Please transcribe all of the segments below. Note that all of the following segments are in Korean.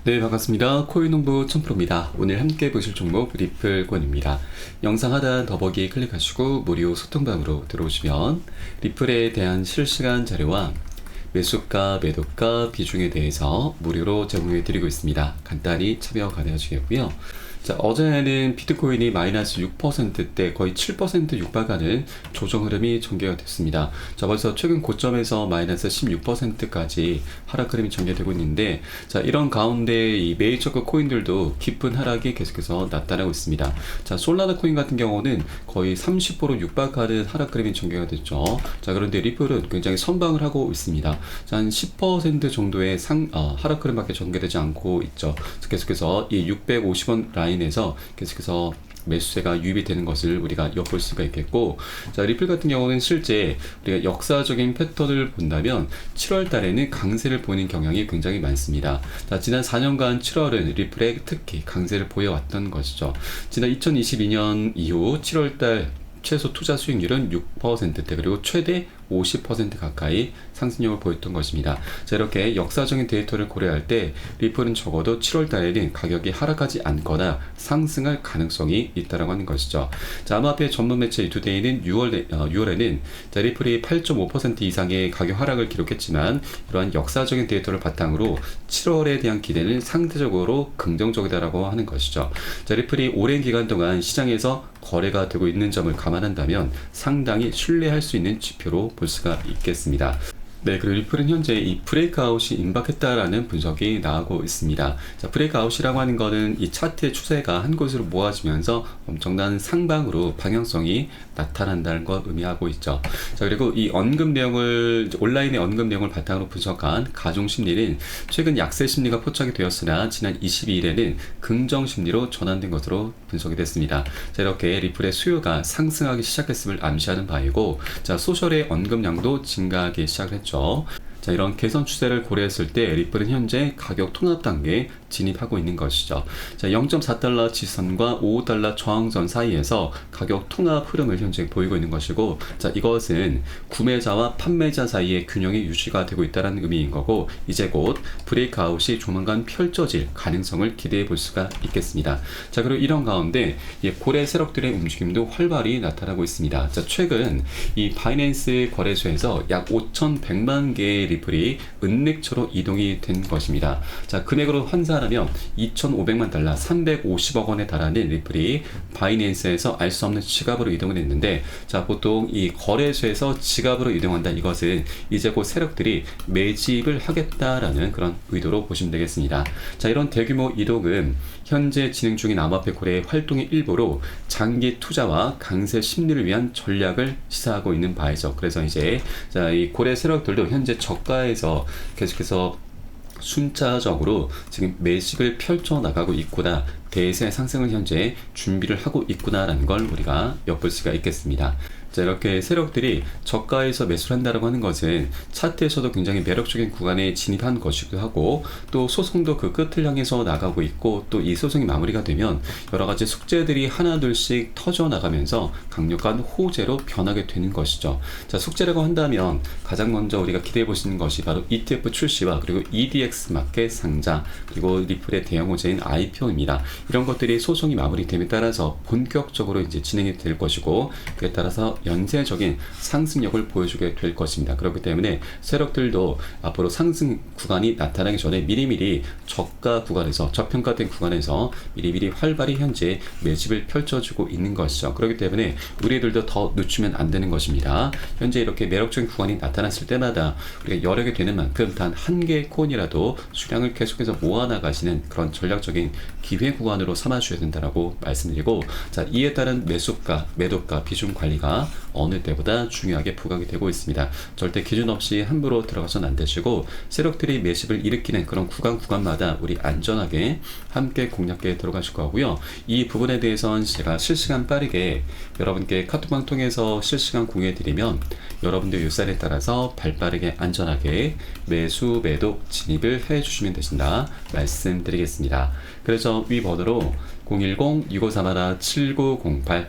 네, 반갑습니다. 코인농부 천프로입니다. 오늘 함께 보실 종목 리플권입니다. 영상 하단 더보기 클릭하시고 무료 소통방으로 들어오시면 리플에 대한 실시간 자료와 매수가, 매도가, 비중에 대해서 무료로 제공해 드리고 있습니다. 간단히 참여 가능하시겠고요. 자, 어제는 비트코인이 마이너스 6%대 거의 7% 육박하는 조정 흐름이 전개가 됐습니다. 자, 벌써 최근 고점에서 마이너스 16%까지 하락 흐름이 전개되고 있는데, 자, 이런 가운데 이 메이저급 코인들도 깊은 하락이 계속해서 나타나고 있습니다. 자, 솔라나 코인 같은 경우는 거의 30% 육박하는 하락 흐름이 전개가 됐죠. 자, 그런데 리플은 굉장히 선방을 하고 있습니다. 자, 한 10% 정도의 하락 흐름밖에 전개되지 않고 있죠. 계속해서 이 650원 라인에서 계속해서 매수세가 유입이 되는 것을 우리가 엿볼 수가 있겠고, 자, 리플 같은 경우는 실제 우리가 역사적인 패턴을 본다면 7월 달에는 강세를 보이는 경향이 굉장히 많습니다. 자, 지난 4년간 7월은 리플에 특히 강세를 보여왔던 것이죠. 지난 2022년 이후 7월 달 최소 투자 수익률은 6%대 그리고 최대 50% 가까이 상승력을 보였던 것입니다. 자, 이렇게 역사적인 데이터를 고려할 때 리플은 적어도 7월 달에는 가격이 하락하지 않거나 상승할 가능성이 있다라고 하는 것이죠. 자, 암호화폐 전문 매체 투데이는 6월에는 자, 리플이 8.5% 이상의 가격 하락을 기록했지만 이러한 역사적인 데이터를 바탕으로 7월에 대한 기대는 상대적으로 긍정적이다라고 하는 것이죠. 자, 리플이 오랜 기간 동안 시장에서 거래가 되고 있는 점을 감안한다면 상당히 신뢰할 수 있는 지표로 볼 수가 있겠습니다. 네, 그리고 리플은 현재 이 브레이크아웃이 임박했다라는 분석이 나오고 있습니다. 자, 브레이크아웃이라고 하는 거는 이 차트의 추세가 한 곳으로 모아지면서 엄청난 상방으로 방향성이 나타난다는 걸 의미하고 있죠. 자, 그리고 이 언급 내용을 온라인의 언급 내용을 바탕으로 분석한 가중 심리는 최근 약세 심리가 포착이 되었으나 지난 22일에는 긍정 심리로 전환된 것으로 분석이 됐습니다. 자, 이렇게 리플의 수요가 상승하기 시작했음을 암시하는 바이고, 자, 소셜의 언급량도 증가하기 시작했죠. 자, 이런 개선 추세를 고려했을 때 리플은 현재 가격 통합 단계에 진입하고 있는 것이죠. 자, 0.4달러 지선과 5달러 저항선 사이에서 가격 통합 흐름을 현재 보이고 있는 것이고, 자, 이것은 구매자와 판매자 사이의 균형이 유지가 되고 있다는 의미인 거고, 이제 곧 브레이크아웃이 조만간 펼쳐질 가능성을 기대해 볼 수가 있겠습니다. 자, 그리고 이런 가운데 고래 세력들의 움직임도 활발히 나타나고 있습니다. 자, 최근 이 바이낸스 거래소에서 약 5,100만 개의 리플이 은닉처로 이동이 된 것입니다. 자, 금액으로 환산하면 2,500만 달러, 350억 원에 달하는 리플이 바이낸스에서 알 수 없는 지갑으로 이동을 했는데, 자, 보통 이 거래소에서 지갑으로 이동한다, 이것은 이제 곧 세력들이 매집을 하겠다라는 그런 의도로 보시면 되겠습니다. 자, 이런 대규모 이동은 현재 진행 중인 암호화폐 거래의 활동의 일부로 장기 투자와 강세 심리를 위한 전략을 시사하고 있는 바이죠. 그래서 이제 자, 이 고래 세력들도 현재 저가에서 계속해서 순차적으로 지금 매집을 펼쳐나가고 있구나, 대세 상승을 현재 준비를 하고 있구나라는 걸 우리가 엿볼 수가 있겠습니다. 자, 이렇게 세력들이 저가에서 매수를 한다고 하는 것은 차트에서도 굉장히 매력적인 구간에 진입한 것이기도 하고, 또 소송도 그 끝을 향해서 나가고 있고, 또 이 소송이 마무리가 되면 여러 가지 숙제들이 하나둘씩 터져 나가면서 강력한 호재로 변하게 되는 것이죠. 자, 숙제라고 한다면 가장 먼저 우리가 기대해 보시는 것이 바로 ETF 출시와 그리고 EDX 마켓 상장, 그리고 리플의 대형 호재인 IPO입니다. 이런 것들이 소송이 마무리됨에 따라서 본격적으로 이제 진행이 될 것이고, 그에 따라서 연쇄적인 상승력을 보여주게 될 것입니다. 그렇기 때문에 세력들도 앞으로 상승 구간이 나타나기 전에 미리미리 저가 구간에서, 저평가된 구간에서 미리미리 활발히 현재 매집을 펼쳐주고 있는 것이죠. 그렇기 때문에 우리들도 더 늦추면 안 되는 것입니다. 현재 이렇게 매력적인 구간이 나타났을 때마다 우리가 여력이 되는 만큼 단 한 개의 코인이라도 수량을 계속해서 모아나가시는 그런 전략적인 기회 구간으로 삼아주셔야 된다고 말씀드리고, 자, 이에 따른 매수가, 매도가, 비중 관리가 어느 때보다 중요하게 부각이 되고 있습니다. 절대 기준 없이 함부로 들어가서는 안 되시고, 세력들이 매집을 일으키는 그런 구간마다 우리 안전하게 함께 공략에 들어가실 거고요. 이 부분에 대해서는 제가 실시간 빠르게 여러분께 카톡방 통해서 실시간 공유해 드리면 여러분들 유산에 따라서 발빠르게 안전하게 매수, 매도, 진입을 해 주시면 되신다 말씀드리겠습니다. 그래서 위 번호로 010-6531-7908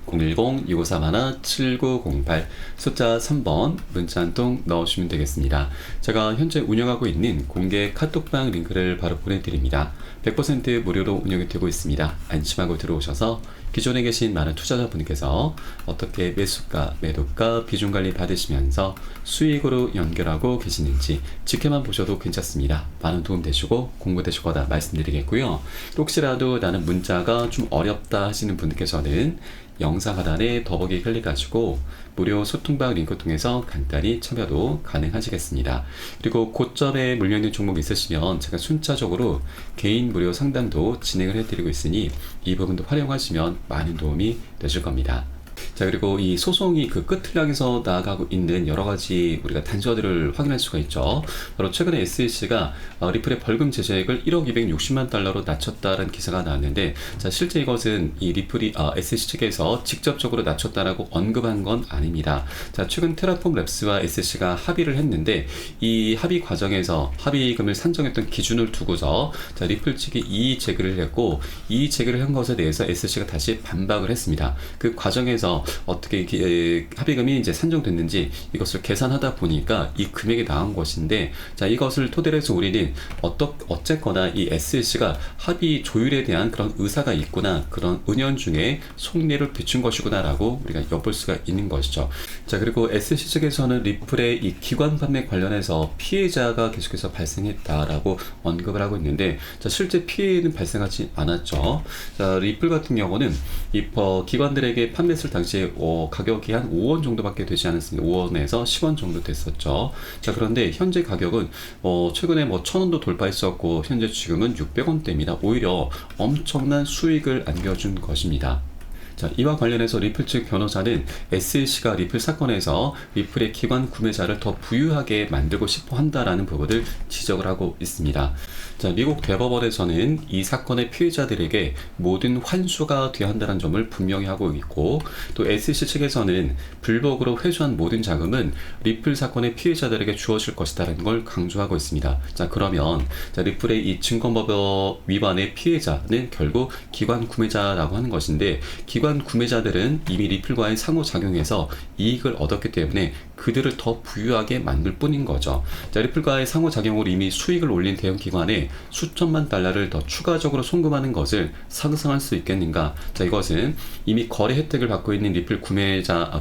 010-2531-7908 숫자 3번 문자 한 통 넣어주시면 되겠습니다. 제가 현재 운영하고 있는 공개 카톡방 링크를 바로 보내드립니다. 100% 무료로 운영이 되고 있습니다. 안심하고 들어오셔서 기존에 계신 많은 투자자분께서 어떻게 매수가, 매도가, 비중 관리 받으시면서 수익으로 연결하고 계시는지 지켜만 보셔도 괜찮습니다. 많은 도움 되시고 공부 되실 거다 말씀드리겠고요. 또 혹시라도 나는 문자가 좀 어렵다 하시는 분께서는 영상 하단에 더보기 클릭하시고 무료 소통방 링크 통해서 간단히 참여도 가능하시겠습니다. 그리고 고점에 물려있는 종목 있으시면 제가 순차적으로 개인 무료 상담도 진행을 해드리고 있으니 이 부분도 활용하시면 많은 도움이 되실 겁니다. 자, 그리고 이 소송이 그 끝을 향해서 나아가고 있는 여러 가지 우리가 단서들을 확인할 수가 있죠. 바로 최근에 SEC가 리플의 벌금 제재액을 1억 260만 달러로 낮췄다는 기사가 나왔는데, 자, 실제 이것은 이 리플이 SEC 측에서 직접적으로 낮췄다라고 언급한 건 아닙니다. 자, 최근 테라폼 랩스와 SEC가 합의를 했는데 이 합의 과정에서 합의금을 산정했던 기준을 두고서 자, 리플 측이 이의 제기를 했고, 이의 제기를 한 것에 대해서 SEC가 다시 반박을 했습니다. 그 과정에서 어떻게 합의금이 이제 산정됐는지 이것을 계산하다 보니까 이 금액이 나온 것인데, 자, 이것을 토대로 해서 우리는 어쨌거나 이 SEC가 합의 조율에 대한 그런 의사가 있구나, 그런 은연중에 속내를 비춘 것이구나 라고 우리가 엿볼 수가 있는 것이죠. 자, 그리고 SEC 측에서는 리플의 이 기관 판매 관련해서 피해자가 계속해서 발생했다라고 언급을 하고 있는데, 자, 실제 피해는 발생하지 않았죠. 자, 리플 같은 경우는 이 기관들에게 판매했을 당시에 가격이 한 5원 정도밖에 되지 않았습니다. 5원에서 10원 정도 됐었죠. 자, 그런데 현재 가격은 최근에 1,000원도 돌파했었고 현재 지금은 600원대입니다. 오히려 엄청난 수익을 안겨준 것입니다. 자, 이와 관련해서 리플 측 변호사는 SEC가 리플 사건에서 리플의 기관 구매자를 더 부유하게 만들고 싶어 한다라는 부분을 지적을 하고 있습니다. 자, 미국 대법원에서는 이 사건의 피해자들에게 모든 환수가 돼야 한다는 점을 분명히 하고 있고, 또 SEC 측에서는 불법으로 회수한 모든 자금은 리플 사건의 피해자들에게 주어질 것이다라는 걸 강조하고 있습니다. 자, 그러면 자, 리플의 이 증권법 위반의 피해자는 결국 기관 구매자라고 하는 것인데, 기관 구매자들은 이미 리플과의 상호작용에서 이익을 얻었기 때문에 그들을 더 부유하게 만들 뿐인 거죠. 자, 리플과의 상호작용으로 이미 수익을 올린 대형 기관에 수천만 달러를 더 추가적으로 송금하는 것을 상상할 수 있겠는가? 자, 이것은 이미 거래 혜택을 받고 있는 리플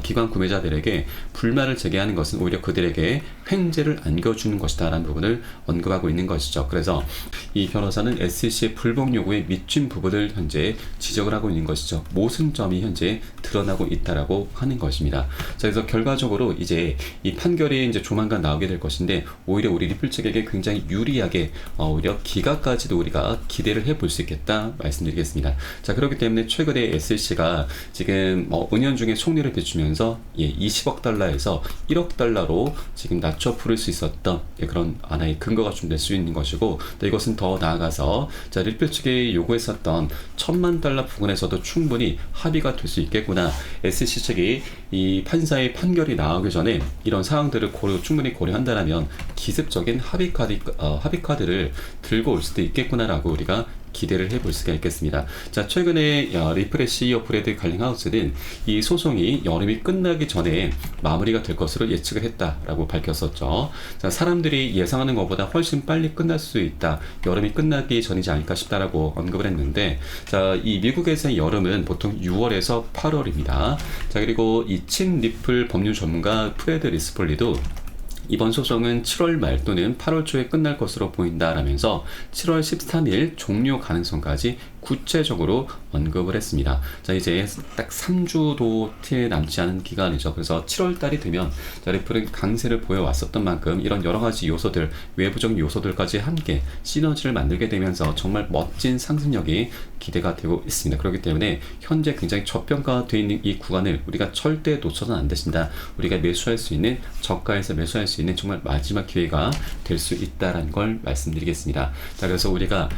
기관 구매자들에게 불만을 제기하는 것은 오히려 그들에게 횡재를 안겨주는 것이다 라는 부분을 언급하고 있는 것이죠. 그래서 이 변호사는 SEC의 불복 요구에 미친 부분을 현재 지적을 하고 있는 것이죠. 모순점이 현재 드러나고 있다라고 하는 것입니다. 자, 그래서 결과적으로 이제 이 판결이 이제 조만간 나오게 될 것인데, 오히려 우리 리플 측에게 굉장히 유리하게 오히려 기각까지도 우리가 기대를 해볼 수 있겠다 말씀드리겠습니다. 자, 그렇기 때문에 최근에 SEC가 지금 은연중에 속내를 비추면서 20억 달러에서 1억 달러로 지금 낮춰 부를 수 있었던 그런 하나의 근거가 좀 될 수 있는 것이고, 또 이것은 더 나아가서 자, 리플 측이 요구했었던 1,000만 달러 부분에서도 충분히 합의가 될 수 있겠구나. SEC 측이 이 판사의 판결이 나오기 전에 이런 사항들을 충분히 고려한다면 기습적인 합의 카드를 들고 올 수도 있겠구나라고 우리가 기대를 해볼 수가 있겠습니다. 자, 최근에 리플의 CEO 브래드 갈링하우스는 이 소송이 여름이 끝나기 전에 마무리가 될 것으로 예측을 했다라고 밝혔었죠. 자, 사람들이 예상하는 것보다 훨씬 빨리 끝날 수 있다. 여름이 끝나기 전이지 않을까 싶다라고 언급을 했는데, 자, 이 미국에서의 여름은 보통 6월에서 8월입니다. 자, 그리고 이 친 리플 법률 전문가 프레드 리스폴리도 이번 소송은 7월 말 또는 8월 초에 끝날 것으로 보인다라면서 7월 13일 종료 가능성까지 구체적으로 언급을 했습니다. 자, 이제 딱 3주도 채 남지 않은 기간이죠. 그래서 7월 달이 되면 리플은 강세를 보여왔었던 만큼 이런 여러 가지 요소들, 외부적인 요소들까지 함께 시너지를 만들게 되면서 정말 멋진 상승력이 기대가 되고 있습니다. 그렇기 때문에 현재 굉장히 저평가되어 있는 이 구간을 우리가 절대 놓쳐서는 안 된다. 우리가 매수할 수 있는, 저가에서 매수할 수 있는 정말 마지막 기회가 될 수 있다는 걸 말씀드리겠습니다. 자, 그래서 우리가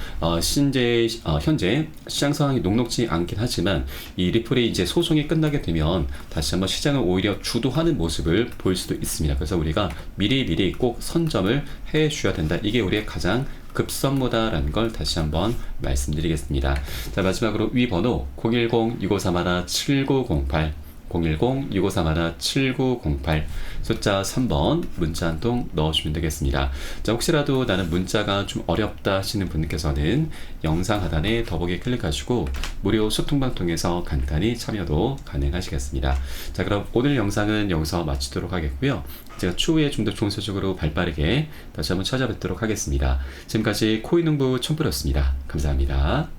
현재 시장 상황이 녹록지 않긴 하지만 이 리플이 이제 소송이 끝나게 되면 다시 한번 시장을 오히려 주도하는 모습을 보일 수도 있습니다. 그래서 우리가 미리 꼭 선점을 해 주셔야 된다. 이게 우리의 가장 급선무다라는 걸 다시 한번 말씀드리겠습니다. 자, 마지막으로 위 번호 010-6531-7908 010-6531-7908 숫자 3번 문자 한 통 넣어주시면 되겠습니다. 자, 혹시라도 나는 문자가 좀 어렵다 하시는 분께서는 영상 하단에 더보기 클릭하시고 무료 소통방 통해서 간단히 참여도 가능하시겠습니다. 자, 그럼 오늘 영상은 여기서 마치도록 하겠고요. 제가 추후에 좀 더 종소적으로 발빠르게 다시 한번 찾아뵙도록 하겠습니다. 지금까지 코인농부 촌프로였습니다. 감사합니다.